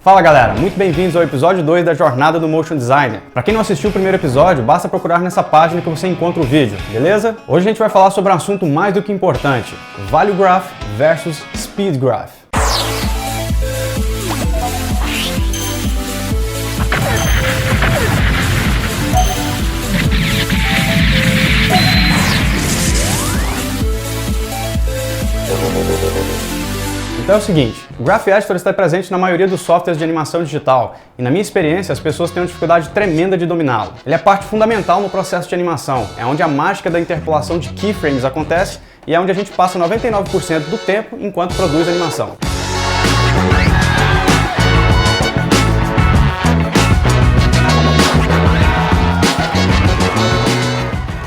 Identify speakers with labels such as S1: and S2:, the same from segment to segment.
S1: Fala galera, muito bem-vindos ao episódio 2 da Jornada do Motion Designer. Para quem não assistiu o primeiro episódio, basta procurar nessa página que você encontra o vídeo, beleza? Hoje a gente vai falar sobre um assunto mais do que importante: Value Graph versus Speed Graph. Então é o seguinte, o Graph Editor está presente na maioria dos softwares de animação digital e, na minha experiência, as pessoas têm uma dificuldade tremenda de dominá-lo. Ele é parte fundamental no processo de animação, é onde a mágica da interpolação de keyframes acontece e é onde a gente passa 99% do tempo enquanto produz animação.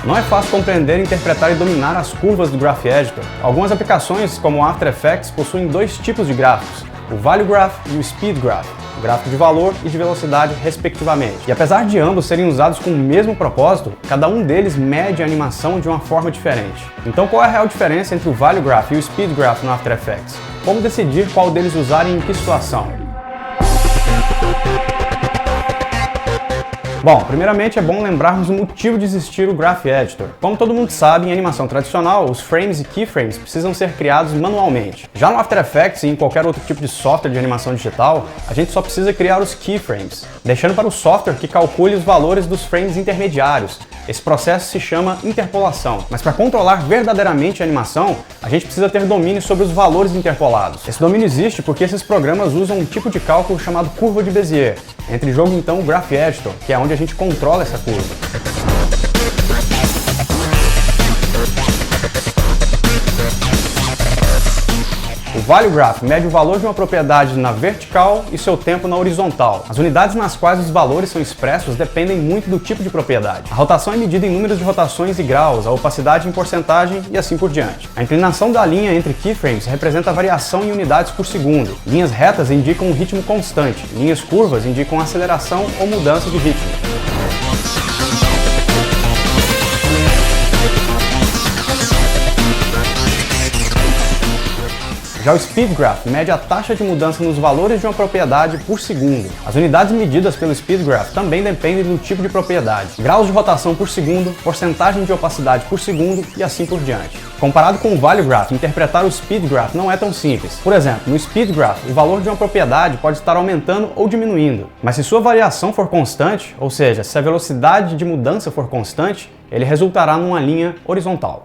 S1: Não é fácil compreender, interpretar e dominar as curvas do Graph Editor. Algumas aplicações, como o After Effects, possuem dois tipos de gráficos, o Value Graph e o Speed Graph, o gráfico de valor e de velocidade, respectivamente. E apesar de ambos serem usados com o mesmo propósito, cada um deles mede a animação de uma forma diferente. Então qual é a real diferença entre o Value Graph e o Speed Graph no After Effects? Como decidir qual deles usar e em que situação? Bom, primeiramente é bom lembrarmos o motivo de existir o Graph Editor. Como todo mundo sabe, em animação tradicional, os frames e keyframes precisam ser criados manualmente. Já no After Effects e em qualquer outro tipo de software de animação digital, a gente só precisa criar os keyframes, deixando para o software que calcule os valores dos frames intermediários. Esse processo se chama interpolação. Mas para controlar verdadeiramente a animação, a gente precisa ter domínio sobre os valores interpolados. Esse domínio existe porque esses programas usam um tipo de cálculo chamado curva de Bézier. Entre em jogo então o Graph Editor, que é onde a gente controla essa curva. O Value Graph mede o valor de uma propriedade na vertical e seu tempo na horizontal. As unidades nas quais os valores são expressos dependem muito do tipo de propriedade. A rotação é medida em números de rotações e graus, a opacidade em porcentagem e assim por diante. A inclinação da linha entre keyframes representa a variação em unidades por segundo. Linhas retas indicam um ritmo constante, linhas curvas indicam aceleração ou mudança de ritmo. Já o Speed Graph mede a taxa de mudança nos valores de uma propriedade por segundo. As unidades medidas pelo Speed Graph também dependem do tipo de propriedade. Graus de rotação por segundo, porcentagem de opacidade por segundo e assim por diante. Comparado com o Value Graph, interpretar o Speed Graph não é tão simples. Por exemplo, no Speed Graph, o valor de uma propriedade pode estar aumentando ou diminuindo. Mas se sua variação for constante, ou seja, se a velocidade de mudança for constante, ele resultará numa linha horizontal.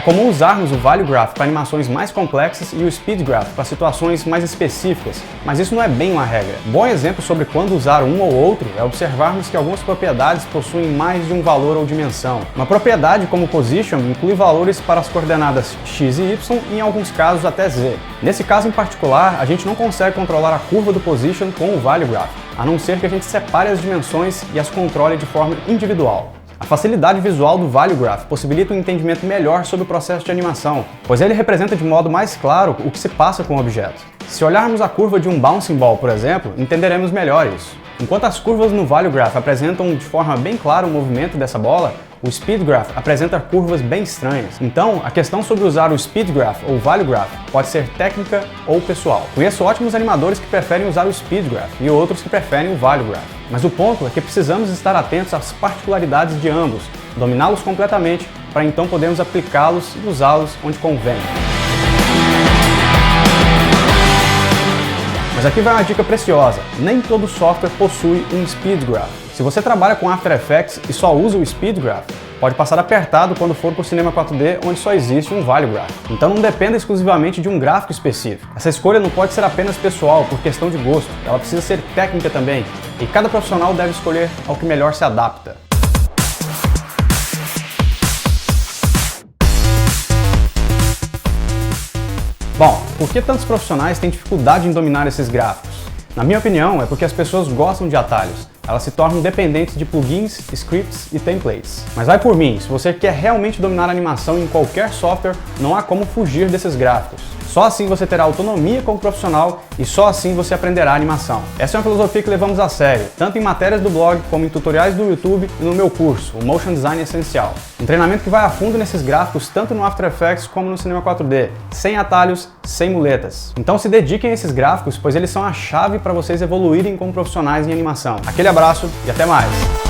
S1: É comum usarmos o Value Graph para animações mais complexas e o Speed Graph para situações mais específicas, mas isso não é bem uma regra. Um bom exemplo sobre quando usar um ou outro é observarmos que algumas propriedades possuem mais de um valor ou dimensão. Uma propriedade como Position inclui valores para as coordenadas x e y e em alguns casos até z. Nesse caso em particular, a gente não consegue controlar a curva do Position com o Value Graph, a não ser que a gente separe as dimensões e as controle de forma individual. A facilidade visual do Value Graph possibilita um entendimento melhor sobre o processo de animação, pois ele representa de modo mais claro o que se passa com o objeto. Se olharmos a curva de um bouncing ball, por exemplo, entenderemos melhor isso. Enquanto as curvas no Value Graph apresentam de forma bem clara o movimento dessa bola, o Speed Graph apresenta curvas bem estranhas. Então, a questão sobre usar o Speed Graph ou Value Graph pode ser técnica ou pessoal. Conheço ótimos animadores que preferem usar o Speed Graph e outros que preferem o Value Graph. Mas o ponto é que precisamos estar atentos às particularidades de ambos, dominá-los completamente para então podermos aplicá-los e usá-los onde convém. Mas aqui vai uma dica preciosa: nem todo software possui um Speed Graph. Se você trabalha com After Effects e só usa o Speed Graph, pode passar apertado quando for para o cinema 4D, onde só existe um Value Graph. Então não dependa exclusivamente de um gráfico específico. Essa escolha não pode ser apenas pessoal, por questão de gosto, ela precisa ser técnica também, e cada profissional deve escolher ao que melhor se adapta. Bom, por que tantos profissionais têm dificuldade em dominar esses gráficos? Na minha opinião, é porque as pessoas gostam de atalhos. Elas se tornam dependentes de plugins, scripts e templates. Mas vai por mim, se você quer realmente dominar a animação em qualquer software, não há como fugir desses gráficos. Só assim você terá autonomia como profissional e só assim você aprenderá animação. Essa é uma filosofia que levamos a sério, tanto em matérias do blog como em tutoriais do YouTube e no meu curso, o Motion Design Essencial. Um treinamento que vai a fundo nesses gráficos tanto no After Effects como no Cinema 4D, sem atalhos, sem muletas. Então se dediquem a esses gráficos, pois eles são a chave para vocês evoluírem como profissionais em animação. Aquele abraço e até mais!